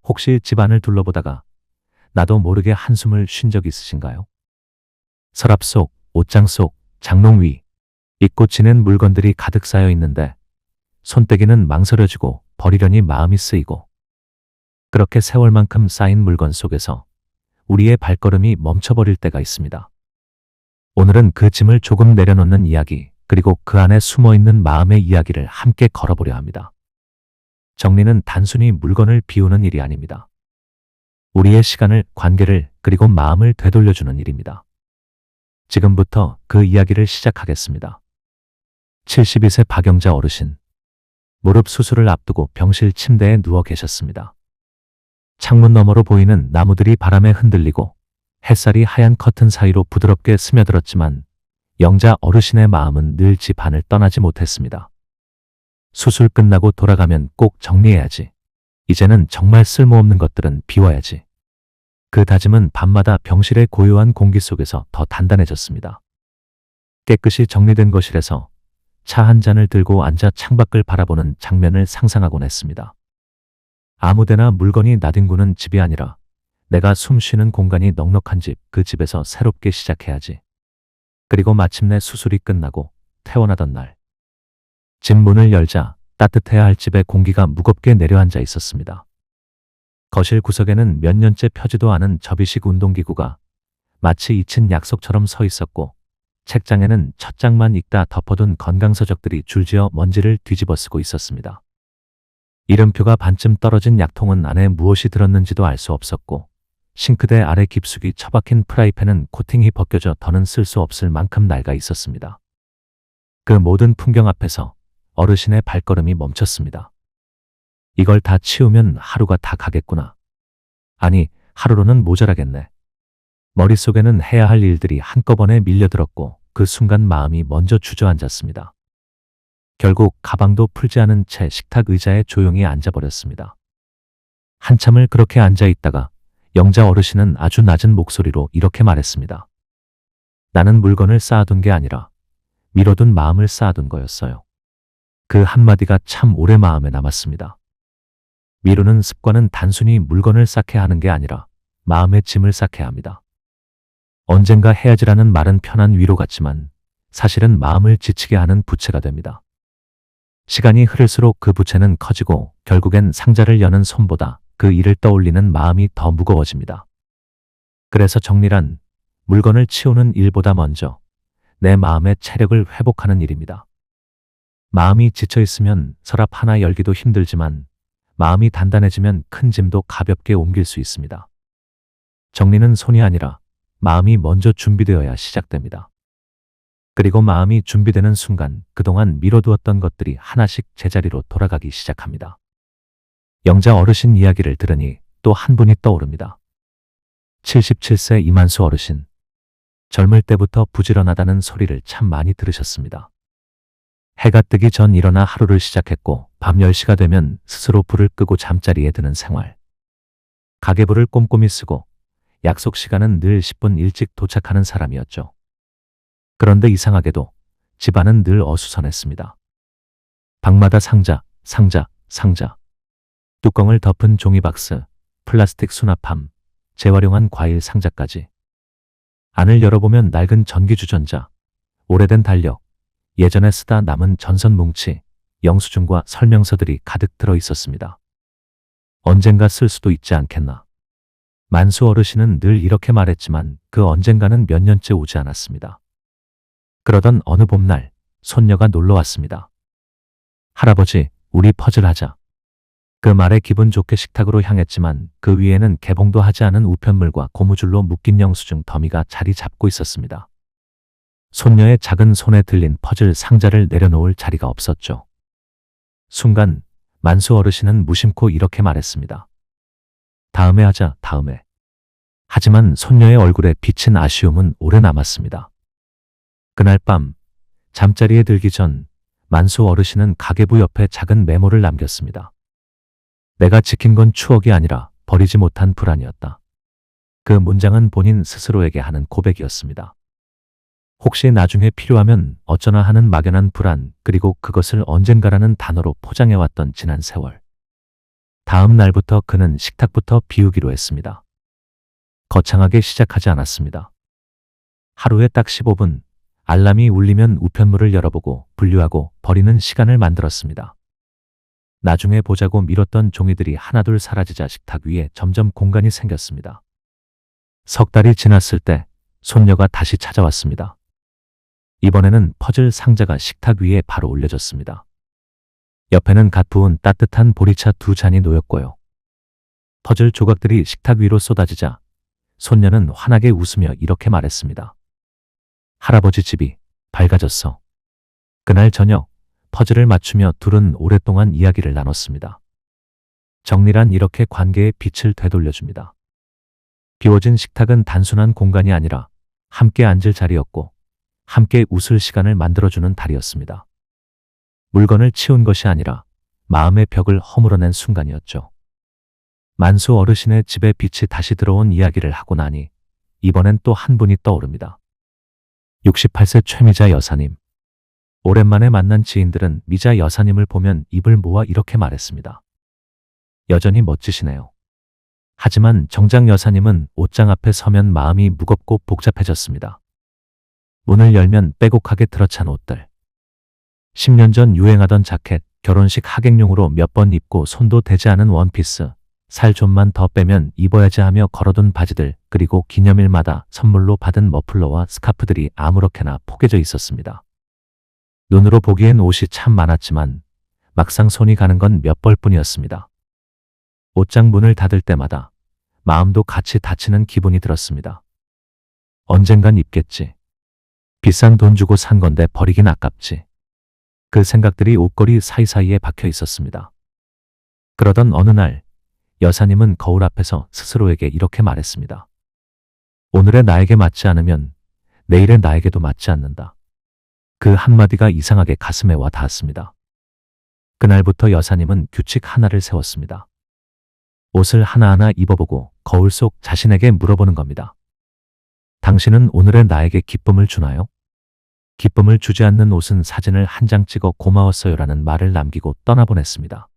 혹시 집안을 둘러보다가 나도 모르게 한숨을 쉰 적 있으신가요? 서랍 속, 옷장 속, 장롱 위, 잊고 지낸 물건들이 가득 쌓여 있는데 손떼기는 망설여지고 버리려니 마음이 쓰이고, 그렇게 세월만큼 쌓인 물건 속에서 우리의 발걸음이 멈춰버릴 때가 있습니다. 오늘은 그 짐을 조금 내려놓는 이야기, 그리고 그 안에 숨어있는 마음의 이야기를 함께 걸어보려 합니다. 정리는 단순히 물건을 비우는 일이 아닙니다. 우리의 시간을, 관계를, 그리고 마음을 되돌려주는 일입니다. 지금부터 그 이야기를 시작하겠습니다. 72세 박영자 어르신. 무릎 수술을 앞두고 병실 침대에 누워 계셨습니다. 창문 너머로 보이는 나무들이 바람에 흔들리고 햇살이 하얀 커튼 사이로 부드럽게 스며들었지만 영자 어르신의 마음은 늘 집 안을 떠나지 못했습니다. 수술 끝나고 돌아가면 꼭 정리해야지. 이제는 정말 쓸모없는 것들은 비워야지. 그 다짐은 밤마다 병실의 고요한 공기 속에서 더 단단해졌습니다. 깨끗이 정리된 거실에서 차 한 잔을 들고 앉아 창밖을 바라보는 장면을 상상하곤 했습니다. 아무데나 물건이 나뒹구는 집이 아니라 내가 숨 쉬는 공간이 넉넉한 집, 그 집에서 새롭게 시작해야지. 그리고 마침내 수술이 끝나고 퇴원하던 날, 집 문을 열자 따뜻해야 할 집의 공기가 무겁게 내려앉아 있었습니다. 거실 구석에는 몇 년째 펴지도 않은 접이식 운동기구가 마치 잊힌 약속처럼 서 있었고, 책장에는 첫 장만 읽다 덮어둔 건강서적들이 줄지어 먼지를 뒤집어 쓰고 있었습니다. 이름표가 반쯤 떨어진 약통은 안에 무엇이 들었는지도 알 수 없었고, 싱크대 아래 깊숙이 처박힌 프라이팬은 코팅이 벗겨져 더는 쓸 수 없을 만큼 낡아 있었습니다. 그 모든 풍경 앞에서 어르신의 발걸음이 멈췄습니다. 이걸 다 치우면 하루가 다 가겠구나. 아니, 하루로는 모자라겠네. 머릿속에는 해야 할 일들이 한꺼번에 밀려들었고 그 순간 마음이 먼저 주저앉았습니다. 결국 가방도 풀지 않은 채 식탁 의자에 조용히 앉아버렸습니다. 한참을 그렇게 앉아 있다가 영자 어르신은 아주 낮은 목소리로 이렇게 말했습니다. 나는 물건을 쌓아둔 게 아니라 미뤄둔 마음을 쌓아둔 거였어요. 그 한마디가 참 오래 마음에 남았습니다. 미루는 습관은 단순히 물건을 쌓게 하는 게 아니라 마음의 짐을 쌓게 합니다. 언젠가 해야지라는 말은 편한 위로 같지만 사실은 마음을 지치게 하는 부채가 됩니다. 시간이 흐를수록 그 부채는 커지고 결국엔 상자를 여는 손보다 그 일을 떠올리는 마음이 더 무거워집니다. 그래서 정리란 물건을 치우는 일보다 먼저 내 마음의 체력을 회복하는 일입니다. 마음이 지쳐있으면 서랍 하나 열기도 힘들지만 마음이 단단해지면 큰 짐도 가볍게 옮길 수 있습니다. 정리는 손이 아니라 마음이 먼저 준비되어야 시작됩니다. 그리고 마음이 준비되는 순간 그동안 미뤄두었던 것들이 하나씩 제자리로 돌아가기 시작합니다. 영자 어르신 이야기를 들으니 또 한 분이 떠오릅니다. 77세 이만수 어르신. 젊을 때부터 부지런하다는 소리를 참 많이 들으셨습니다. 해가 뜨기 전 일어나 하루를 시작했고 밤 10시가 되면 스스로 불을 끄고 잠자리에 드는 생활. 가계부를 꼼꼼히 쓰고 약속 시간은 늘 10분 일찍 도착하는 사람이었죠. 그런데 이상하게도 집안은 늘 어수선했습니다. 방마다 상자, 상자, 상자. 뚜껑을 덮은 종이박스, 플라스틱 수납함, 재활용한 과일 상자까지. 안을 열어보면 낡은 전기주전자, 오래된 달력, 예전에 쓰다 남은 전선 뭉치, 영수증과 설명서들이 가득 들어 있었습니다. 언젠가 쓸 수도 있지 않겠나. 만수 어르신은 늘 이렇게 말했지만 그 언젠가는 몇 년째 오지 않았습니다. 그러던 어느 봄날 손녀가 놀러 왔습니다. 할아버지, 우리 퍼즐하자. 그 말에 기분 좋게 식탁으로 향했지만 그 위에는 개봉도 하지 않은 우편물과 고무줄로 묶인 영수증 더미가 자리 잡고 있었습니다. 손녀의 작은 손에 들린 퍼즐 상자를 내려놓을 자리가 없었죠. 순간 만수 어르신은 무심코 이렇게 말했습니다. 다음에 하자, 다음에. 하지만 손녀의 얼굴에 비친 아쉬움은 오래 남았습니다. 그날 밤 잠자리에 들기 전 만수 어르신은 가계부 옆에 작은 메모를 남겼습니다. 내가 지킨 건 추억이 아니라 버리지 못한 불안이었다. 그 문장은 본인 스스로에게 하는 고백이었습니다. 혹시 나중에 필요하면 어쩌나 하는 막연한 불안, 그리고 그것을 언젠가라는 단어로 포장해왔던 지난 세월. 다음 날부터 그는 식탁부터 비우기로 했습니다. 거창하게 시작하지 않았습니다. 하루에 딱 15분, 알람이 울리면 우편물을 열어보고 분류하고 버리는 시간을 만들었습니다. 나중에 보자고 미뤘던 종이들이 하나둘 사라지자 식탁 위에 점점 공간이 생겼습니다. 석 달이 지났을 때 손녀가 다시 찾아왔습니다. 이번에는 퍼즐 상자가 식탁 위에 바로 올려졌습니다. 옆에는 갓 부은 따뜻한 보리차 2잔이 놓였고요. 퍼즐 조각들이 식탁 위로 쏟아지자 손녀는 환하게 웃으며 이렇게 말했습니다. 할아버지 집이 밝아졌어. 그날 저녁 퍼즐을 맞추며 둘은 오랫동안 이야기를 나눴습니다. 정리란 이렇게 관계의 빛을 되돌려줍니다. 비워진 식탁은 단순한 공간이 아니라 함께 앉을 자리였고 함께 웃을 시간을 만들어주는 달이었습니다. 물건을 치운 것이 아니라 마음의 벽을 허물어낸 순간이었죠. 만수 어르신의 집에 빛이 다시 들어온 이야기를 하고 나니 이번엔 또 한 분이 떠오릅니다. 68세 최미자 여사님. 오랜만에 만난 지인들은 미자 여사님을 보면 입을 모아 이렇게 말했습니다. 여전히 멋지시네요. 하지만 정작 여사님은 옷장 앞에 서면 마음이 무겁고 복잡해졌습니다. 문을 열면 빼곡하게 들어찬 옷들. 10년 전 유행하던 자켓, 결혼식 하객용으로 몇 번 입고 손도 대지 않은 원피스, 살 좀만 더 빼면 입어야지 하며 걸어둔 바지들, 그리고 기념일마다 선물로 받은 머플러와 스카프들이 아무렇게나 포개져 있었습니다. 눈으로 보기엔 옷이 참 많았지만 막상 손이 가는 건 몇 벌뿐이었습니다. 옷장 문을 닫을 때마다 마음도 같이 닫히는 기분이 들었습니다. 언젠간 입겠지. 비싼 돈 주고 산 건데 버리긴 아깝지. 그 생각들이 옷걸이 사이사이에 박혀 있었습니다. 그러던 어느 날 여사님은 거울 앞에서 스스로에게 이렇게 말했습니다. 오늘의 나에게 맞지 않으면 내일의 나에게도 맞지 않는다. 그 한마디가 이상하게 가슴에 와 닿았습니다. 그날부터 여사님은 규칙 하나를 세웠습니다. 옷을 하나하나 입어보고 거울 속 자신에게 물어보는 겁니다. 당신은 오늘의 나에게 기쁨을 주나요? 기쁨을 주지 않는 옷은 사진을 한 장 찍어 고마웠어요라는 말을 남기고 떠나보냈습니다.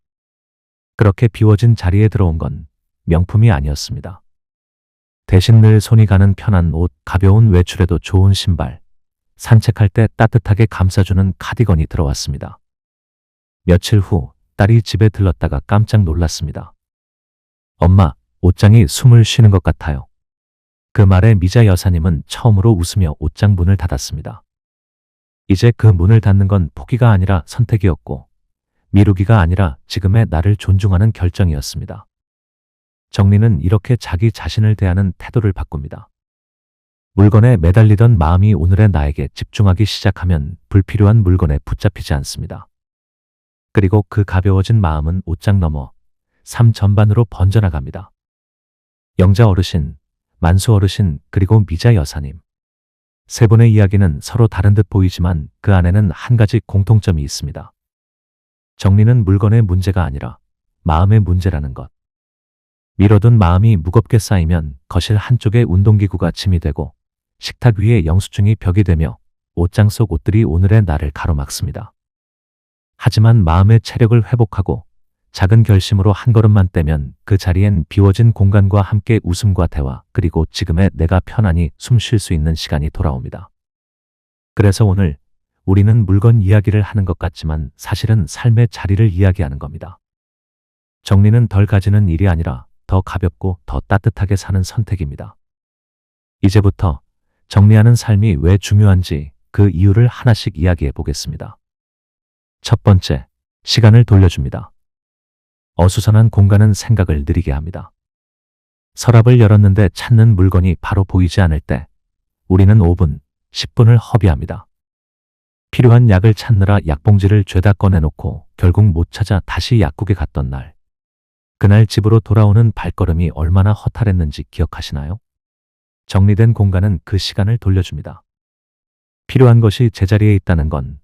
그렇게 비워진 자리에 들어온 건 명품이 아니었습니다. 대신 늘 손이 가는 편한 옷, 가벼운 외출에도 좋은 신발, 산책할 때 따뜻하게 감싸주는 카디건이 들어왔습니다. 며칠 후 딸이 집에 들렀다가 깜짝 놀랐습니다. 엄마, 옷장이 숨을 쉬는 것 같아요. 그 말에 미자 여사님은 처음으로 웃으며 옷장 문을 닫았습니다. 이제 그 문을 닫는 건 포기가 아니라 선택이었고 미루기가 아니라 지금의 나를 존중하는 결정이었습니다. 정리는 이렇게 자기 자신을 대하는 태도를 바꿉니다. 물건에 매달리던 마음이 오늘의 나에게 집중하기 시작하면 불필요한 물건에 붙잡히지 않습니다. 그리고 그 가벼워진 마음은 옷장 넘어 삶 전반으로 번져나갑니다. 영자 어르신, 만수 어르신, 그리고 미자 여사님. 세 분의 이야기는 서로 다른 듯 보이지만 그 안에는 한 가지 공통점이 있습니다. 정리는 물건의 문제가 아니라 마음의 문제라는 것. 미뤄둔 마음이 무겁게 쌓이면 거실 한쪽에 운동기구가 짐이 되고 식탁 위에 영수증이 벽이 되며 옷장 속 옷들이 오늘의 나를 가로막습니다. 하지만 마음의 체력을 회복하고 작은 결심으로 한 걸음만 떼면 그 자리엔 비워진 공간과 함께 웃음과 대화, 그리고 지금의 내가 편안히 숨 쉴 수 있는 시간이 돌아옵니다. 그래서 오늘 우리는 물건 이야기를 하는 것 같지만 사실은 삶의 자리를 이야기하는 겁니다. 정리는 덜 가지는 일이 아니라 더 가볍고 더 따뜻하게 사는 선택입니다. 이제부터 정리하는 삶이 왜 중요한지 그 이유를 하나씩 이야기해 보겠습니다. 첫 번째, 시간을 돌려줍니다. 어수선한 공간은 생각을 느리게 합니다. 서랍을 열었는데 찾는 물건이 바로 보이지 않을 때 우리는 5분, 10분을 허비합니다. 필요한 약을 찾느라 약봉지를 죄다 꺼내놓고 결국 못 찾아 다시 약국에 갔던 날. 그날 집으로 돌아오는 발걸음이 얼마나 허탈했는지 기억하시나요? 정리된 공간은 그 시간을 돌려줍니다. 필요한 것이 제자리에 있다는 건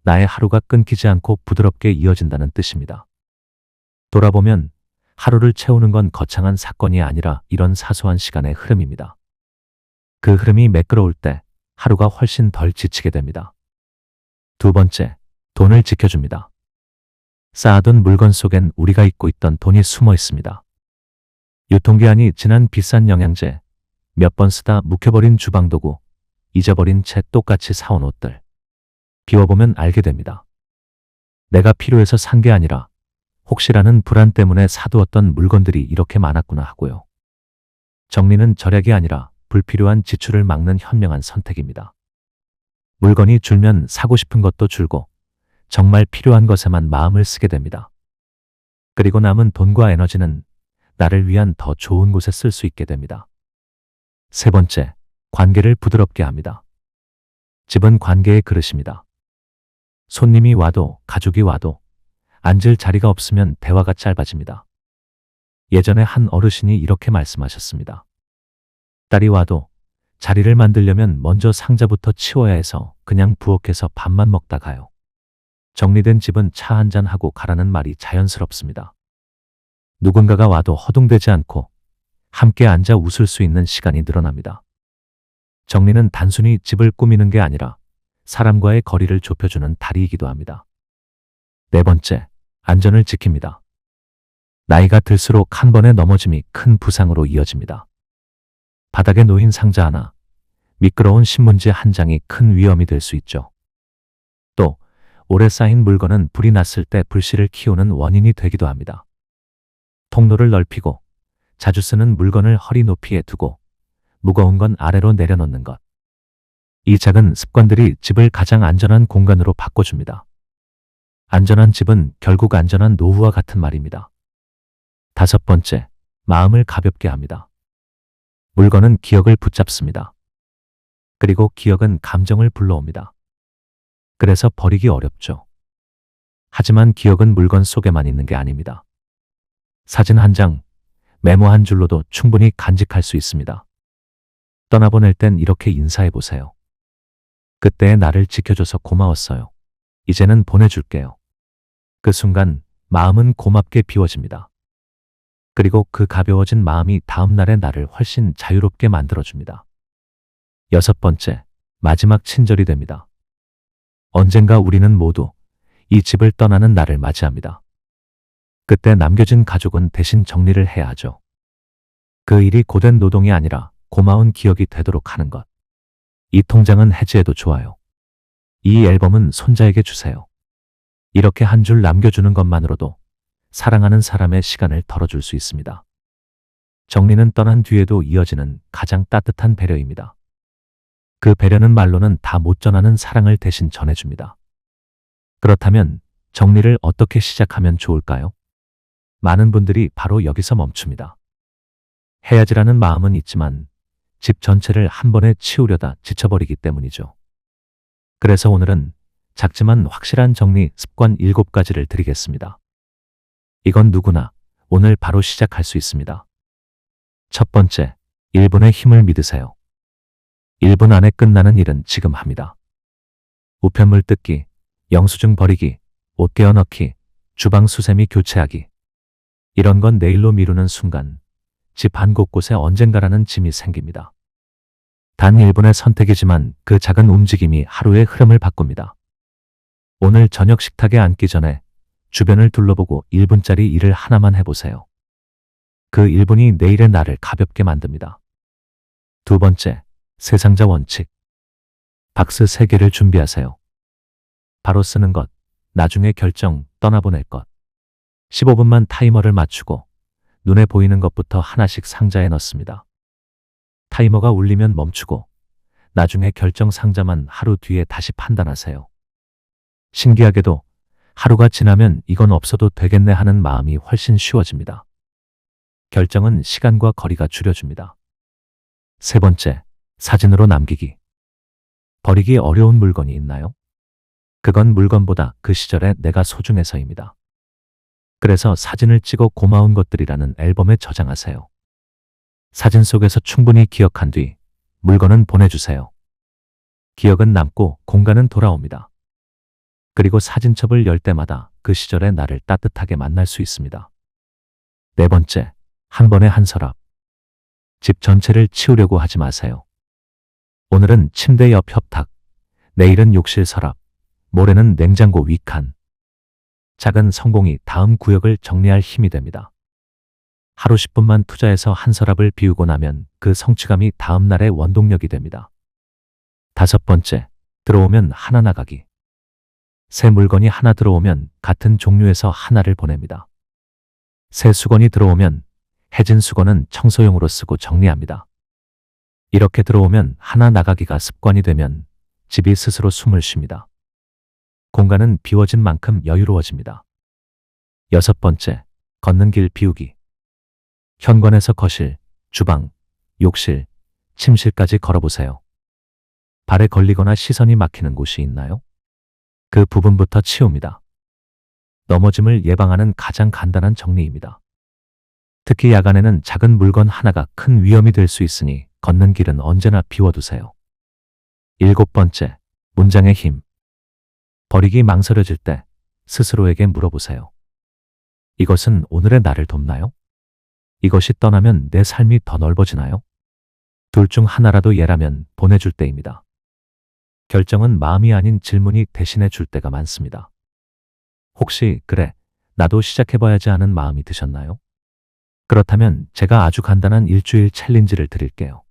나의 하루가 끊기지 않고 부드럽게 이어진다는 뜻입니다. 돌아보면 하루를 채우는 건 거창한 사건이 아니라 이런 사소한 시간의 흐름입니다. 그 흐름이 매끄러울 때 하루가 훨씬 덜 지치게 됩니다. 두 번째, 돈을 지켜줍니다. 쌓아둔 물건 속엔 우리가 잊고 있던 돈이 숨어 있습니다. 유통기한이 지난 비싼 영양제, 몇 번 쓰다 묵혀버린 주방도구, 잊어버린 채 똑같이 사온 옷들. 비워보면 알게 됩니다. 내가 필요해서 산 게 아니라 혹시라는 불안 때문에 사두었던 물건들이 이렇게 많았구나 하고요. 정리는 절약이 아니라 불필요한 지출을 막는 현명한 선택입니다. 물건이 줄면 사고 싶은 것도 줄고 정말 필요한 것에만 마음을 쓰게 됩니다. 그리고 남은 돈과 에너지는 나를 위한 더 좋은 곳에 쓸 수 있게 됩니다. 세 번째, 관계를 부드럽게 합니다. 집은 관계의 그릇입니다. 손님이 와도 가족이 와도 앉을 자리가 없으면 대화가 짧아집니다. 예전에 한 어르신이 이렇게 말씀하셨습니다. 딸이 와도 자리를 만들려면 먼저 상자부터 치워야 해서 그냥 부엌에서 밥만 먹다 가요. 정리된 집은 차 한잔 하고 가라는 말이 자연스럽습니다. 누군가가 와도 허둥대지 않고 함께 앉아 웃을 수 있는 시간이 늘어납니다. 정리는 단순히 집을 꾸미는 게 아니라 사람과의 거리를 좁혀주는 다리이기도 합니다. 네 번째, 안전을 지킵니다. 나이가 들수록 한 번의 넘어짐이 큰 부상으로 이어집니다. 바닥에 놓인 상자 하나, 미끄러운 신문지 한 장이 큰 위험이 될 수 있죠. 또 오래 쌓인 물건은 불이 났을 때 불씨를 키우는 원인이 되기도 합니다. 통로를 넓히고 자주 쓰는 물건을 허리 높이에 두고 무거운 건 아래로 내려놓는 것. 이 작은 습관들이 집을 가장 안전한 공간으로 바꿔줍니다. 안전한 집은 결국 안전한 노후와 같은 말입니다. 다섯 번째, 마음을 가볍게 합니다. 물건은 기억을 붙잡습니다. 그리고 기억은 감정을 불러옵니다. 그래서 버리기 어렵죠. 하지만 기억은 물건 속에만 있는 게 아닙니다. 사진 한 장, 메모 한 줄로도 충분히 간직할 수 있습니다. 떠나보낼 땐 이렇게 인사해 보세요. 그때의 나를 지켜줘서 고마웠어요. 이제는 보내줄게요. 그 순간 마음은 고맙게 비워집니다. 그리고 그 가벼워진 마음이 다음 날의 나를 훨씬 자유롭게 만들어줍니다. 여섯 번째, 마지막 친절이 됩니다. 언젠가 우리는 모두 이 집을 떠나는 날을 맞이합니다. 그때 남겨진 가족은 대신 정리를 해야 하죠. 그 일이 고된 노동이 아니라 고마운 기억이 되도록 하는 것. 이 통장은 해지해도 좋아요. 이 앨범은 손자에게 주세요. 이렇게 한 줄 남겨주는 것만으로도 사랑하는 사람의 시간을 덜어줄 수 있습니다. 정리는 떠난 뒤에도 이어지는 가장 따뜻한 배려입니다. 그 배려는 말로는 다 못 전하는 사랑을 대신 전해줍니다. 그렇다면 정리를 어떻게 시작하면 좋을까요? 많은 분들이 바로 여기서 멈춥니다. 해야지라는 마음은 있지만 집 전체를 한 번에 치우려다 지쳐버리기 때문이죠. 그래서 오늘은 작지만 확실한 정리 습관 7가지를 드리겠습니다. 이건 누구나 오늘 바로 시작할 수 있습니다. 첫 번째, 1분의 힘을 믿으세요. 1분 안에 끝나는 일은 지금 합니다. 우편물 뜯기, 영수증 버리기, 옷 개어 넣기, 주방 수세미 교체하기. 이런 건 내일로 미루는 순간 집 한 곳곳에 언젠가라는 짐이 생깁니다. 단 1분의 선택이지만 그 작은 움직임이 하루의 흐름을 바꿉니다. 오늘 저녁 식탁에 앉기 전에 주변을 둘러보고 1분짜리 일을 하나만 해보세요. 그 1분이 내일의 나를 가볍게 만듭니다. 두 번째, 세 상자 원칙. 박스 3개를 준비하세요. 바로 쓰는 것, 나중에 결정, 떠나보낼 것. 15분만 타이머를 맞추고 눈에 보이는 것부터 하나씩 상자에 넣습니다. 타이머가 울리면 멈추고 나중에 결정 상자만 하루 뒤에 다시 판단하세요. 신기하게도 하루가 지나면 이건 없어도 되겠네 하는 마음이 훨씬 쉬워집니다. 결정은 시간과 거리가 줄여줍니다. 세 번째, 사진으로 남기기. 버리기 어려운 물건이 있나요? 그건 물건보다 그 시절에 내가 소중해서입니다. 그래서 사진을 찍어 고마운 것들이라는 앨범에 저장하세요. 사진 속에서 충분히 기억한 뒤 물건은 보내주세요. 기억은 남고 공간은 돌아옵니다. 그리고 사진첩을 열 때마다 그 시절의 나를 따뜻하게 만날 수 있습니다. 네 번째, 한 번에 한 서랍. 집 전체를 치우려고 하지 마세요. 오늘은 침대 옆 협탁, 내일은 욕실 서랍, 모레는 냉장고 윗칸. 작은 성공이 다음 구역을 정리할 힘이 됩니다. 하루 10분만 투자해서 한 서랍을 비우고 나면 그 성취감이 다음 날의 원동력이 됩니다. 5번째, 들어오면 하나 나가기. 새 물건이 하나 들어오면 같은 종류에서 하나를 보냅니다. 새 수건이 들어오면 해진 수건은 청소용으로 쓰고 정리합니다. 이렇게 들어오면 하나 나가기가 습관이 되면 집이 스스로 숨을 쉽니다. 공간은 비워진 만큼 여유로워집니다. 6번째, 걷는 길 비우기. 현관에서 거실, 주방, 욕실, 침실까지 걸어보세요. 발에 걸리거나 시선이 막히는 곳이 있나요? 그 부분부터 치웁니다. 넘어짐을 예방하는 가장 간단한 정리입니다. 특히 야간에는 작은 물건 하나가 큰 위험이 될 수 있으니 걷는 길은 언제나 비워두세요. 7번째, 문장의 힘. 버리기 망설여질 때 스스로에게 물어보세요. 이것은 오늘의 나를 돕나요? 이것이 떠나면 내 삶이 더 넓어지나요? 둘 중 하나라도 예라면 보내줄 때입니다. 결정은 마음이 아닌 질문이 대신해 줄 때가 많습니다. 혹시 그래, 나도 시작해봐야지 하는 마음이 드셨나요? 그렇다면 제가 아주 간단한 일주일 챌린지를 드릴게요.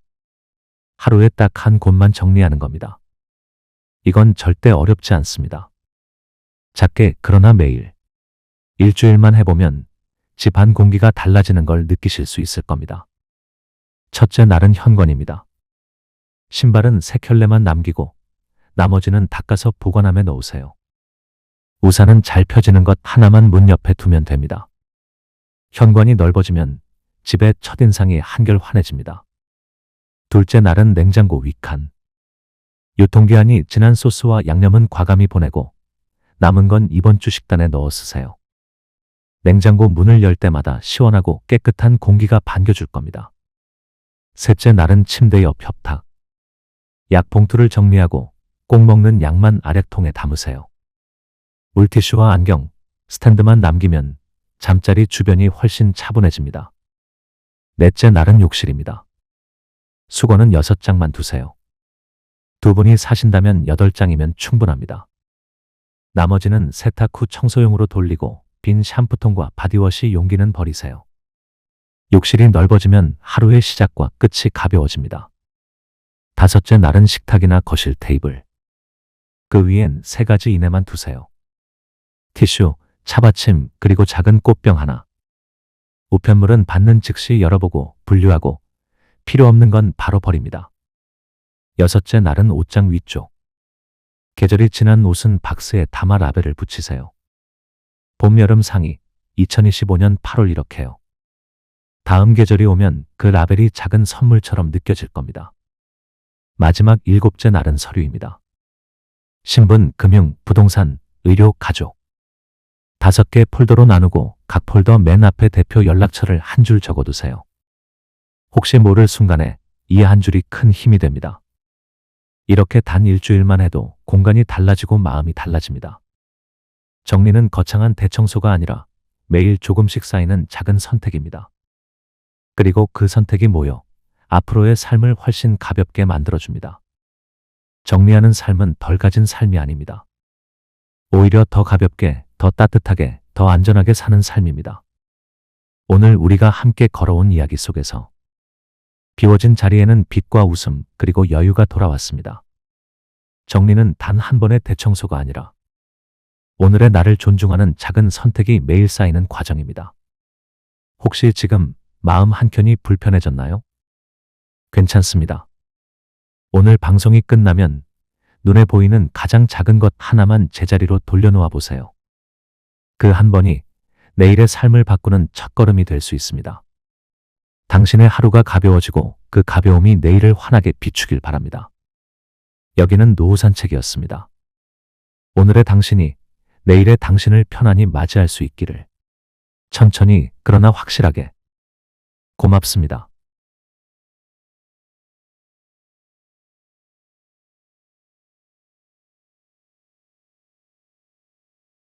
하루에 딱 한 곳만 정리하는 겁니다. 이건 절대 어렵지 않습니다. 작게 그러나 매일. 일주일만 해보면 집 안 공기가 달라지는 걸 느끼실 수 있을 겁니다. 첫째 날은 현관입니다. 신발은 세 켤레만 남기고 나머지는 닦아서 보관함에 넣으세요. 우산은 잘 펴지는 것 하나만 문 옆에 두면 됩니다. 현관이 넓어지면 집의 첫인상이 한결 환해집니다. 둘째 날은 냉장고 윗칸. 유통기한이 지난 소스와 양념은 과감히 보내고 남은 건 이번 주 식단에 넣어 쓰세요. 냉장고 문을 열 때마다 시원하고 깨끗한 공기가 반겨줄 겁니다. 셋째 날은 침대 옆 협탁. 약 봉투를 정리하고 꼭 먹는 약만 아래통에 담으세요. 물티슈와 안경, 스탠드만 남기면 잠자리 주변이 훨씬 차분해집니다. 넷째 날은 욕실입니다. 수건은 6장만 두세요. 두 분이 사신다면 8장이면 충분합니다. 나머지는 세탁 후 청소용으로 돌리고 빈 샴푸통과 바디워시 용기는 버리세요. 욕실이 넓어지면 하루의 시작과 끝이 가벼워집니다. 5째 날은 식탁이나 거실 테이블. 그 위엔 3가지 이내만 두세요. 티슈, 차받침, 그리고 작은 꽃병 하나. 우편물은 받는 즉시 열어보고 분류하고 필요 없는 건 바로 버립니다. 6째 날은 옷장 위쪽. 계절이 지난 옷은 박스에 담아 라벨을 붙이세요. 봄, 여름 상의, 2025년 8월 이렇게요. 다음 계절이 오면 그 라벨이 작은 선물처럼 느껴질 겁니다. 마지막 7째 날은 서류입니다. 신분, 금융, 부동산, 의료, 가족. 5개 폴더로 나누고 각 폴더 맨 앞에 대표 연락처를 한 줄 적어두세요. 혹시 모를 순간에 이 한 줄이 큰 힘이 됩니다. 이렇게 단 일주일만 해도 공간이 달라지고 마음이 달라집니다. 정리는 거창한 대청소가 아니라 매일 조금씩 쌓이는 작은 선택입니다. 그리고 그 선택이 모여 앞으로의 삶을 훨씬 가볍게 만들어줍니다. 정리하는 삶은 덜 가진 삶이 아닙니다. 오히려 더 가볍게, 더 따뜻하게, 더 안전하게 사는 삶입니다. 오늘 우리가 함께 걸어온 이야기 속에서 비워진 자리에는 빛과 웃음 그리고 여유가 돌아왔습니다. 정리는 단 한 번의 대청소가 아니라 오늘의 나를 존중하는 작은 선택이 매일 쌓이는 과정입니다. 혹시 지금 마음 한켠이 불편해졌나요? 괜찮습니다. 오늘 방송이 끝나면 눈에 보이는 가장 작은 것 하나만 제자리로 돌려놓아 보세요. 그 한 번이 내일의 삶을 바꾸는 첫걸음이 될 수 있습니다. 당신의 하루가 가벼워지고 그 가벼움이 내일을 환하게 비추길 바랍니다. 여기는 노후산책이었습니다. 오늘의 당신이 내일의 당신을 편안히 맞이할 수 있기를. 천천히 그러나 확실하게. 고맙습니다.